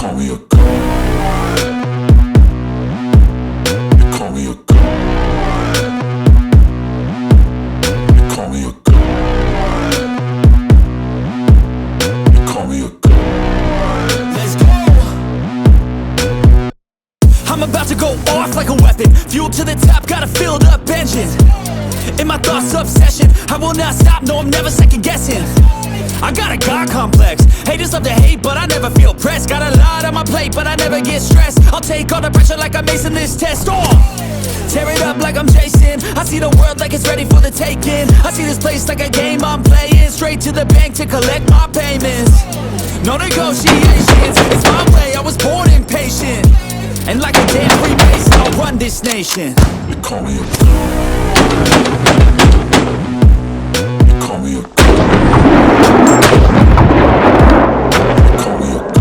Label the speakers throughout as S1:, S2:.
S1: call me a god. You call me a god. You call me a god. You call me a god.
S2: Let's go! I'm about to go off like a weapon. Fuel to the top, got a filled up engine. In my thoughts, obsession. I will not stop, no, I'm never second guessing. I got a God complex. Haters love to hate, but I never feel pressed. Got a lot on my plate, but I never get stressed. I'll take all the pressure like I'm acing this test. Tear it up like I'm Jason. I see the world like it's ready for the taking. I see this place like a game I'm playing. Straight to the bank to collect my payments. No negotiations, it's my way, I was born impatient. And like a damn Freemason, I'll run this nation.
S1: You call me a god. You call me a god. You call me a god.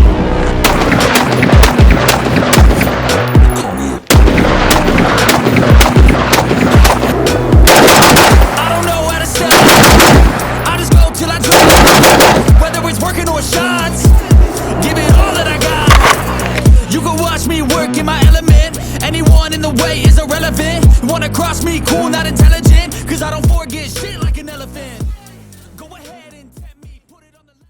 S1: You call me a god.
S2: I don't know how to sell it. I just go till I drop. Whether it's working or shots, give it all that I got. You can watch me work in my element. Anyone in the way is irrelevant. You wanna cross me, cool, not intelligent. Cause I don't forget shit like an elephant. Go ahead and tempt me, put it on the line.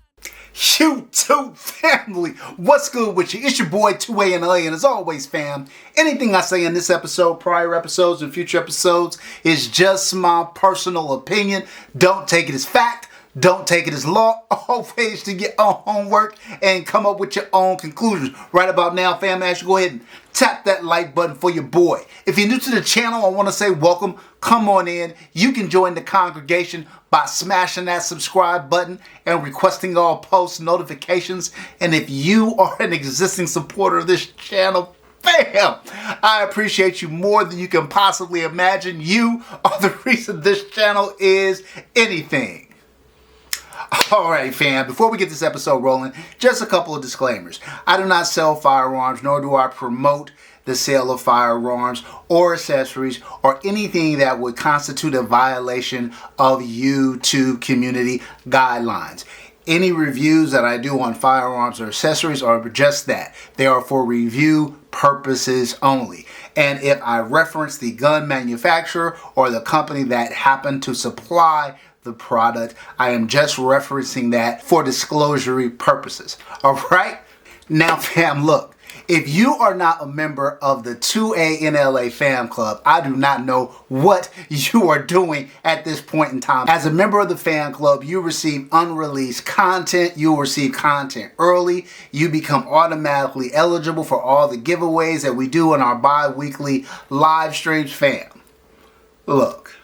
S3: YouTube family, what's good with you? It's your boy 2A and LA, and as always, fam, anything I say in this episode, prior episodes, and future episodes is just my personal opinion. Don't take it as fact. Don't take it as law. Always do your own homework and come up with your own conclusions. Right about now, fam, I should go ahead and tap that like button for your boy. If you're new to the channel, I want to say welcome. Come on in. You can join the congregation by smashing that subscribe button and requesting all post notifications. And if you are an existing supporter of this channel, bam! I appreciate you more than you can possibly imagine. You are the reason this channel is anything. Alright, fam, before we get this episode rolling, just a couple of disclaimers. I do not sell firearms, nor do I promote the sale of firearms or accessories or anything that would constitute a violation of YouTube community guidelines. Any reviews that I do on firearms or accessories are just that. They are for review purposes only. And if I reference the gun manufacturer or the company that happened to supply the product, I am just referencing that for disclosure purposes. All right? Now, fam, look. If you are not a member of the 2A in LA fam club, I do not know what you are doing at this point in time. As a member of the fan club, you receive unreleased content. You will receive content early. You become automatically eligible for all the giveaways that we do in our bi-weekly live streams, fam. Look.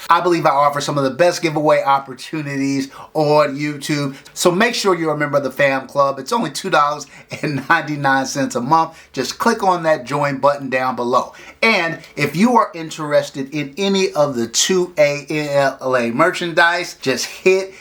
S3: I believe I offer some of the best giveaway opportunities on YouTube. So make sure you're a member of the fam club. It's only $2.99 a month. Just click on that join button down below. And if you are interested in any of the 2A in LA merchandise, just hit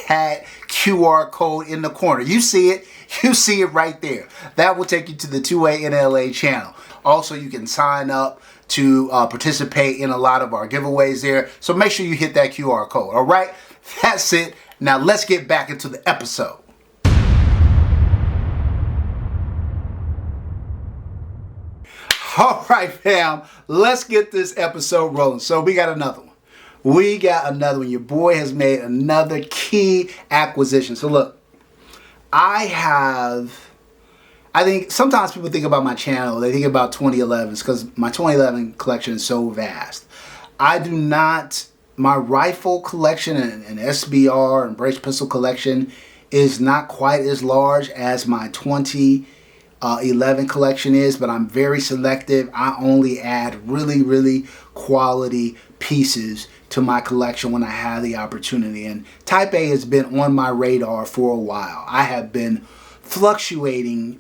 S3: that QR code in the corner. You see it. You see it right there. That will take you to the 2A in LA channel. Also, you can sign up to participate in a lot of our giveaways there. So make sure you hit that QR code. All right, that's it. Now let's get back into the episode. All right, fam, let's get this episode rolling. So we got another one. Your boy has made another key acquisition. So look, I think sometimes people think about my channel, they think about 2011s because my 2011 collection is so vast. I do not, my rifle collection and SBR and brace pistol collection is not quite as large as my 2011 collection is, but I'm very selective. I only add really quality pieces to my collection when I have the opportunity. And Type A has been on my radar for a while. I have been fluctuating.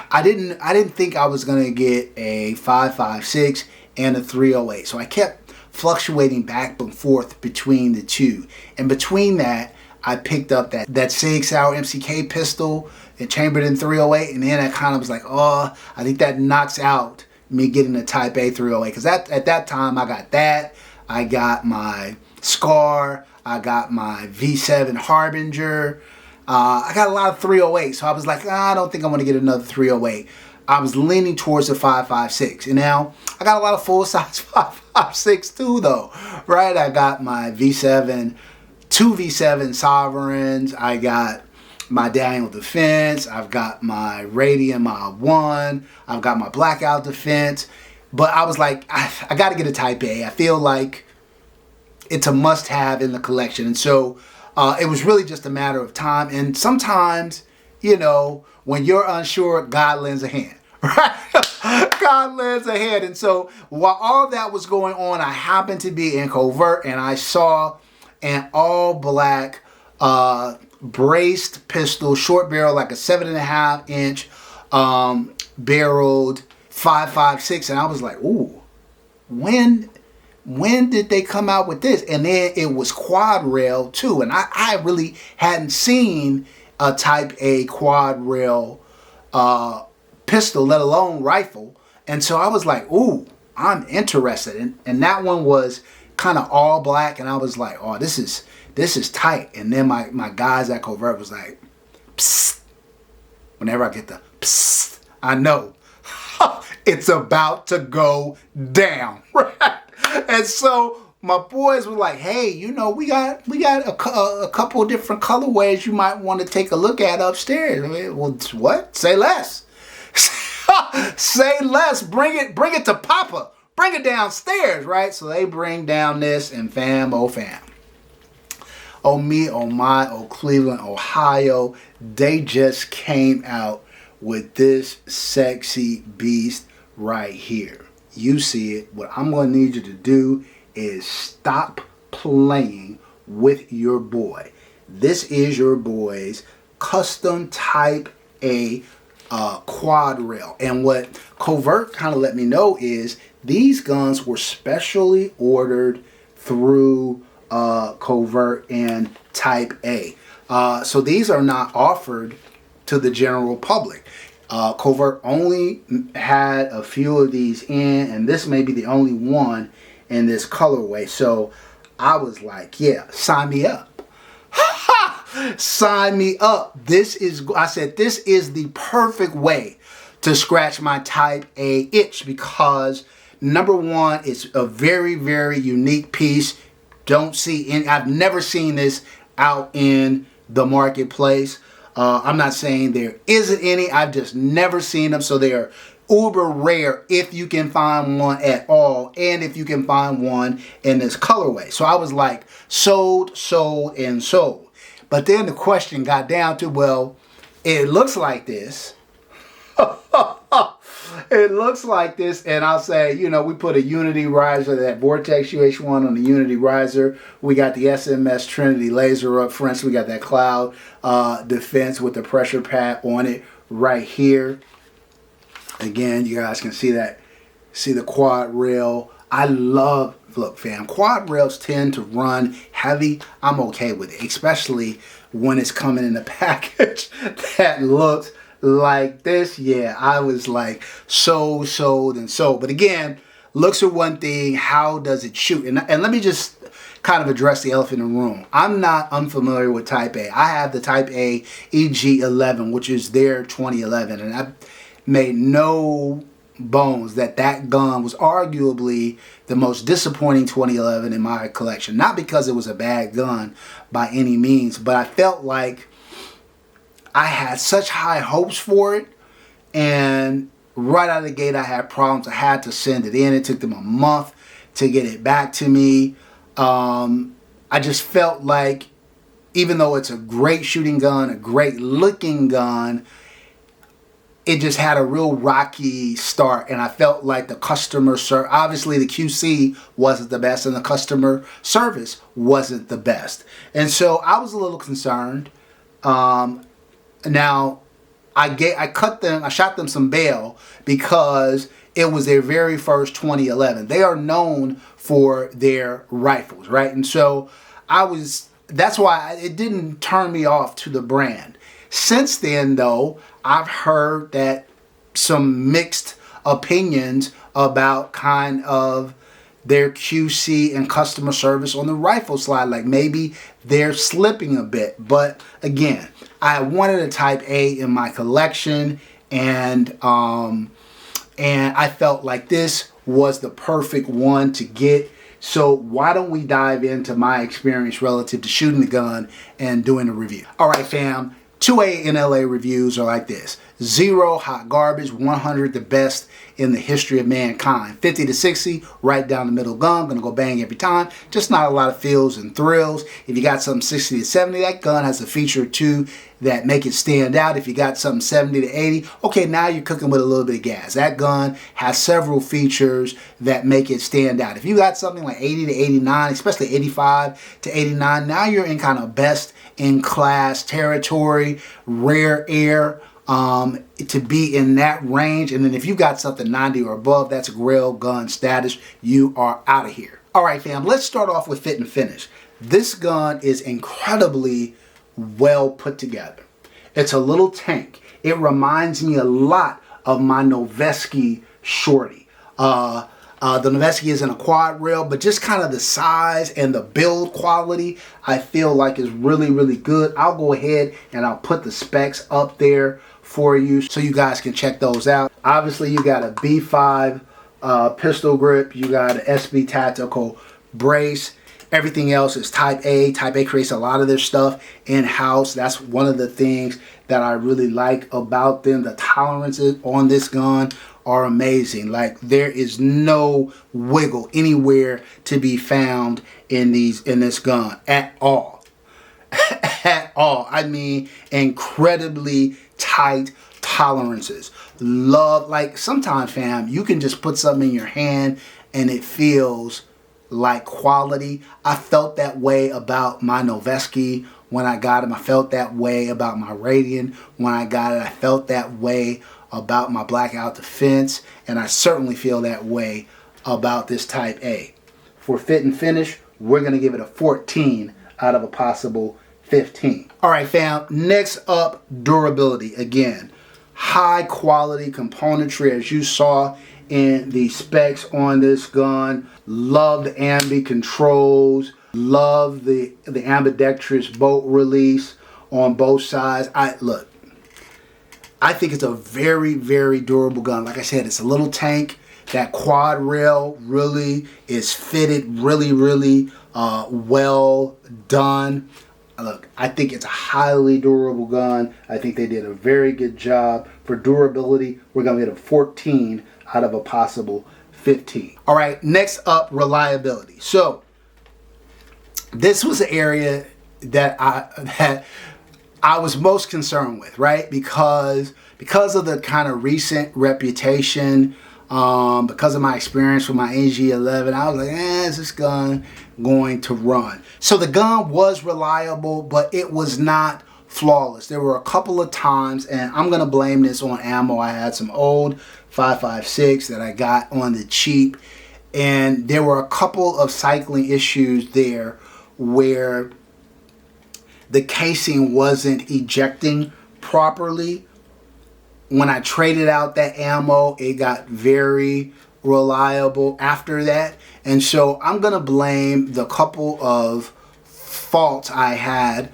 S3: I didn't think I was going to get a 5.56 and a 308. So I kept fluctuating back and forth between the two. And between that, I picked up that Sig Sauer MCK pistol and chambered in 308. And then I kind of was like, oh, I think that knocks out me getting a Type A 308. Because at that time, I got that. I got my Scar. I got my V7 Harbinger. I got a lot of 308, so I was like, I don't think I'm going to get another 308. I was leaning towards the 5.56, and now I got a lot of full-size 5.56 too, though, right? I got my V7, two V7 Sovereigns. I got my Daniel Defense. I've got my Radian Mod 1. I've got my Blackout Defense. But I was like, I got to get a Type A. I feel like it's a must-have in the collection. And so it was really just a matter of time. And sometimes, you know, when you're unsure, God lends a hand. Right? God lends a hand. And so while all that was going on, I happened to be in Covert and I saw an all-black braced pistol, short barrel, like a 7.5 inch barreled 5.56, and I was like, ooh, when did they come out with this? And then it was quad rail too, and I really hadn't seen a Type A quad rail pistol, let alone rifle. And so I was like, ooh, I'm interested. And that one was kind of all black, and I was like, oh, this is tight. And then my guys at Covert was like, psst. Whenever I get the psst, I know it's about to go down, right? And so my boys were like, hey, you know, we got a couple of different colorways you might want to take a look at upstairs. I mean, well, what? Say less. Say less. Bring it to Papa. Bring it downstairs, right? So they bring down this, and fam, oh me, oh my, oh Cleveland, Ohio, they just came out with this sexy beast right here. You see it. What I'm going to need you to do is stop playing with your boy. This is your boy's custom Type A quad rail. And what Covert kind of let me know is these guns were specially ordered through Covert and Type A. So these are not offered to the general public. Covert only had a few of these in, and this may be the only one in this colorway. So I was like, yeah, sign me up. Sign me up. I said, this is the perfect way to scratch my Type A itch, because number one, it's a very, very unique piece. I've never seen this out in the marketplace. I'm not saying there isn't any. I've just never seen them. So they are uber rare if you can find one at all, and if you can find one in this colorway. So I was like, sold. But then the question got down to, well, it looks like this. It looks like this, and I'll say, you know, we put a Unity riser, that Vortex UH1 on the Unity riser. We got the SMS Trinity laser up front, so we got that cloud defense with the pressure pad on it right here. Again, you guys can see that, see the quad rail. Look fam, quad rails tend to run heavy. I'm okay with it, especially when it's coming in a package that looks like this. Yeah, I was like sold. But again, looks are one thing, how does it shoot? And let me just kind of address the elephant in the room. I'm not unfamiliar with Type A. I have the Type A EG11, which is their 2011, and I made no bones that gun was arguably the most disappointing 2011 in my collection. Not because it was a bad gun by any means, but I felt like I had such high hopes for it, and right out of the gate I had problems. I had to send it in. It took them a month to get it back to me. I just felt like, even though it's a great shooting gun, a great looking gun, it just had a real rocky start, and I felt like the customer service, obviously the QC wasn't the best, and the customer service wasn't the best. And so I was a little concerned. Now, I shot them some bail because it was their very first 2011. They are known for their rifles, right? And so that's why it didn't turn me off to the brand. Since then, though, I've heard that some mixed opinions about kind of their QC and customer service on the rifle slide. Like maybe they're slipping a bit. But again, I wanted a Type A in my collection, and I felt like this was the perfect one to get. So why don't we dive into my experience relative to shooting the gun and doing a review. All right, fam. 2A NLA reviews are like this. 0, hot garbage. 100, the best in the history of mankind. 50 to 60, right down the middle gun. Gonna go bang every time. Just not a lot of feels and thrills. If you got something 60 to 70, that gun has a feature or two that make it stand out. If you got something 70 to 80, okay, now you're cooking with a little bit of gas. That gun has several features that make it stand out. If you got something like 80 to 89, especially 85 to 89, now you're in kind of best in class territory, rare air, to be in that range. And then if you got something 90 or above, that's grail gun status. You are out of here. All right, fam, let's start off with fit and finish. This gun is incredibly well put together. It's a little tank. It reminds me a lot of my Noveske Shorty. The Noveske isn't a quad rail, but just kind of the size and the build quality, I feel like is really, really good. I'll go ahead and I'll put the specs up there for you so you guys can check those out. Obviously, you got a B5 pistol grip. You got an SB Tactical brace. Everything else is Type A. Type A creates a lot of their stuff in-house. That's one of the things that I really like about them. The tolerances on this gun are amazing. Like, there is no wiggle anywhere to be found in this gun at all. At all. I mean, incredibly tight tolerances. Love, like, sometimes, fam, you can just put something in your hand and it feels like quality. I felt that way about my Noveske when I got him. I felt that way about my Radian when I got it. I felt that way about my Blackout Defense, and I certainly feel that way about this Type A. For fit and finish, we're going to give it a 14 out of a possible 15. All right, fam, next up, durability. Again, high quality componentry, as you saw in the specs on this gun. Love the ambi controls. Love the ambidextrous bolt release on both sides. I think it's a very, very durable gun. Like I said, it's a little tank. That quad rail really is fitted really, really well done. Look, I think it's a highly durable gun. I think they did a very good job. For durability, we're going to get a 14 out of a possible 15. All right, next up, reliability. So this was the area that I was most concerned with, right? Because of the kind of recent reputation, because of my experience with my AG11, I was like, is this gun going to run? So the gun was reliable, but it was not flawless. There were a couple of times, and I'm going to blame this on ammo. I had some old 5.56 that I got on the cheap, and there were a couple of cycling issues there where the casing wasn't ejecting properly. When I traded out that ammo, it got very reliable after that. And so I'm going to blame the couple of faults I had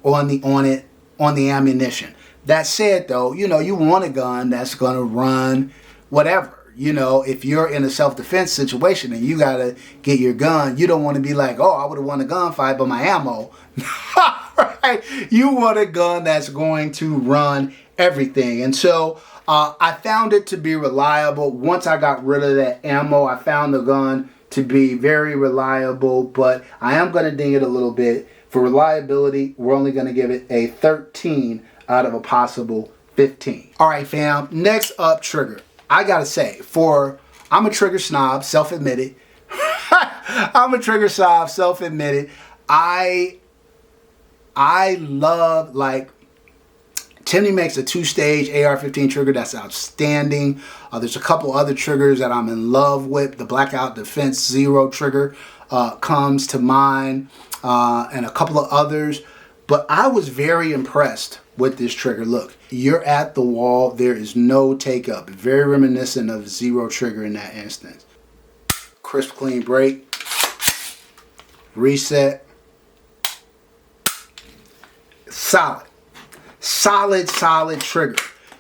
S3: on the ammunition. That said, though, you know, you want a gun that's going to run whatever. You know, if you're in a self-defense situation and you got to get your gun, you don't want to be like, oh, I would have won a gunfight, but my ammo. Right? You want a gun that's going to run everything. And so I found it to be reliable. Once I got rid of that ammo, I found the gun to be very reliable, but I am going to ding it a little bit. For reliability, we're only going to give it a 13 out of a possible 15. All right, fam. Next up, trigger. I gotta say, I'm a trigger snob, self-admitted. I'm a trigger snob, self-admitted. I love, like, Timney makes a 2-stage AR15 trigger that's outstanding. There's a couple other triggers that I'm in love with. The Blackout Defense 0 trigger comes to mind, and a couple of others. But I was very impressed with this trigger. Look, you're at the wall. There is no take up. Very reminiscent of 0 trigger in that instance. crisp, clean break. Reset. Solid. Solid trigger.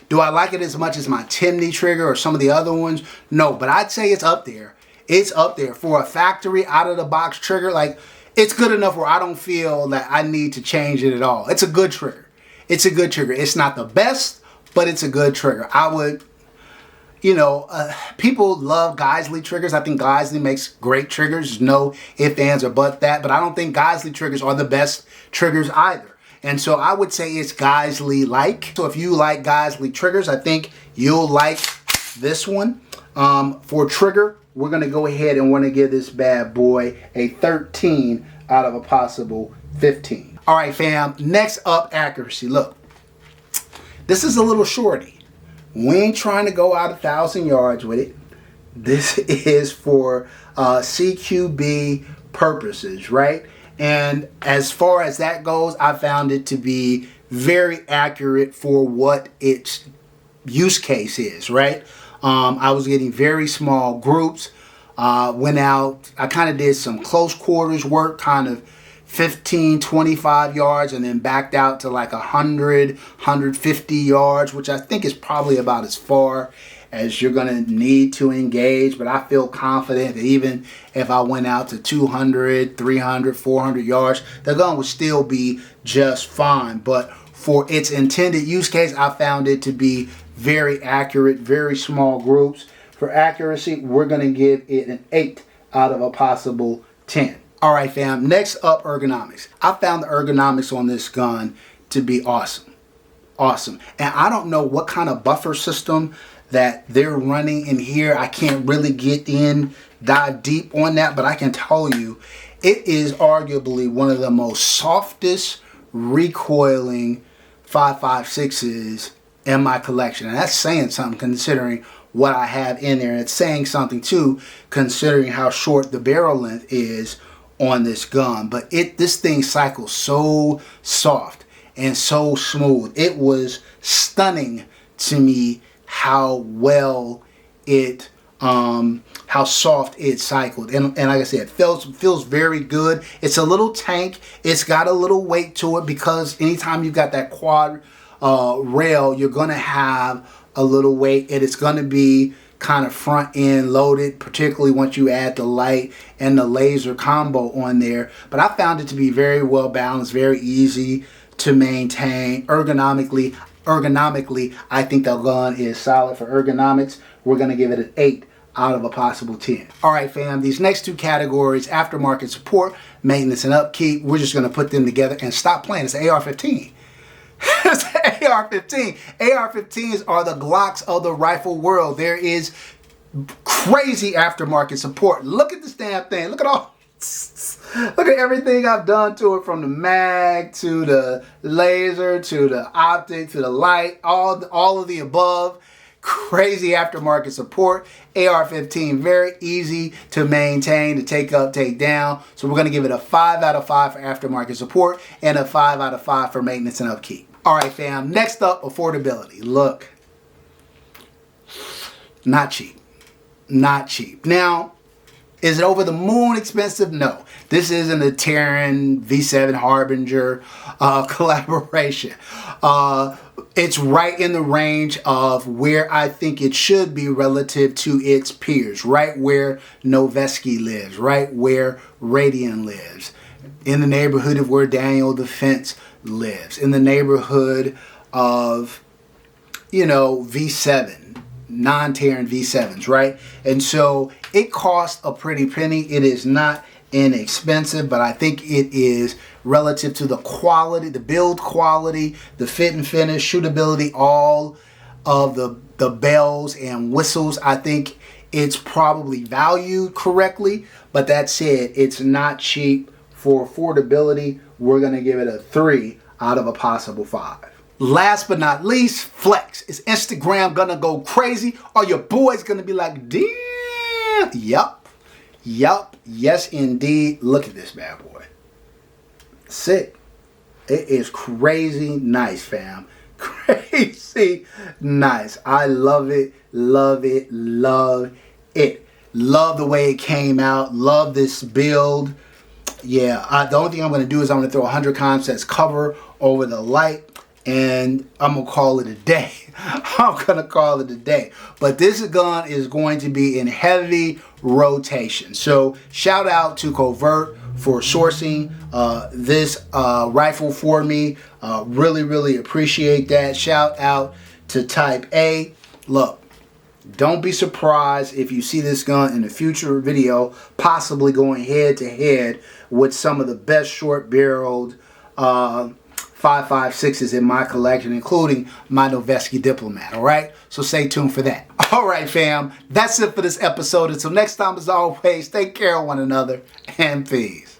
S3: Do I like it as much as my Timney trigger or some of the other ones? No, but I'd say it's up there. It's up there for a factory out of the box trigger. Like, it's good enough where I don't feel that I need to change it at all. It's a good trigger. It's a good trigger. It's not the best, but it's a good trigger. I would, people love Geisley triggers. I think Geisley makes great triggers. No ifs, ands, or but that. But I don't think Geisley triggers are the best triggers either. And so I would say it's Geisley-like. So if you like Geisley triggers, I think you'll like this one. For trigger, we're going to go ahead and want to give this bad boy a 13 out of a possible 15. All right, fam. Next up, accuracy. Look, this is a little shorty. We ain't trying to go out 1,000 yards with it. This is for CQB purposes, right? And as far as that goes, I found it to be very accurate for what its use case is, right? I was getting very small groups. Went out, I kind of did some close quarters work, kind of 15, 25 yards, and then backed out to like 100, 150 yards, which I think is probably about as far as you're going to need to engage. But I feel confident that even if I went out to 200, 300, 400 yards, the gun would still be just fine. But for its intended use case, I found it to be very accurate, very small groups. For accuracy, we're going to give it an 8 out of a possible 10. All right, fam. Next up, ergonomics. I found the ergonomics on this gun to be awesome. Awesome. And I don't know what kind of buffer system that they're running in here. I can't really dive deep on that, but I can tell you it is arguably one of the most softest recoiling 5.56s in my collection. And that's saying something considering what I have in there. And it's saying something too considering how short the barrel length is on this gun. But this thing cycles so soft and so smooth. It was stunning to me how well it how soft it cycled, and like I said, it feels very good. It's a little tank. It's got a little weight to it because anytime you've got that quad rail, you're gonna have a little weight, and it's gonna be kind of front end loaded, particularly once you add the light and the laser combo on there. But I found it to be very well balanced, very easy to maintain. Ergonomically, I think the gun is solid for ergonomics. We're going to give it an 8 out of a possible 10. All right, fam, these next two categories, aftermarket support, maintenance, and upkeep, we're just going to put them together and stop playing. It's AR-15. It's AR-15. AR-15s are the Glocks of the rifle world. There is crazy aftermarket support. Look at this damn thing. Look at everything I've done to it, from the mag to the laser to the optic to the light, all of the above. Crazy aftermarket support. AR-15, very easy to maintain, to take up, take down. So we're going to give it a 5 out of 5 for aftermarket support and a 5 out of 5 for maintenance and upkeep. All right, fam. Next up, affordability. Look, not cheap. Not cheap. Now, is it over the moon expensive? No. This isn't a Terran V7 Harbinger collaboration. It's right in the range of where I think it should be relative to its peers. Right where Noveski lives. Right where Radian lives. In the neighborhood of where Daniel Defense lives. In the neighborhood of, V7. Non-Terran V7s, right? And so it costs a pretty penny. It is not inexpensive, but I think it is relative to the quality, the build quality, the fit and finish, shootability, all of the bells and whistles. I think it's probably valued correctly, but that said, it's not cheap. For affordability, we're going to give it a 3 out of a possible 5. Last but not least, flex. Is Instagram gonna go crazy? Are your boys gonna be like, damn? Yup. Yes, indeed. Look at this bad boy. Sick. It is crazy nice, fam. Crazy nice. I love it. Love the way it came out. Love this build. Yeah, the only thing I'm going to do is I'm going to throw 100 concepts cover over the light, and I'm going to call it a day. I'm going to call it a day. But this gun is going to be in heavy rotation. So shout out to Covert for sourcing this rifle for me. Really appreciate that. Shout out to Type A. Look, don't be surprised if you see this gun in a future video, possibly going head to head with some of the best short barreled 5.56s in my collection, including my Noveske Diplomat. Alright, so stay tuned for that. Alright fam, that's it for this episode. Until next time, as always, take care of one another and peace.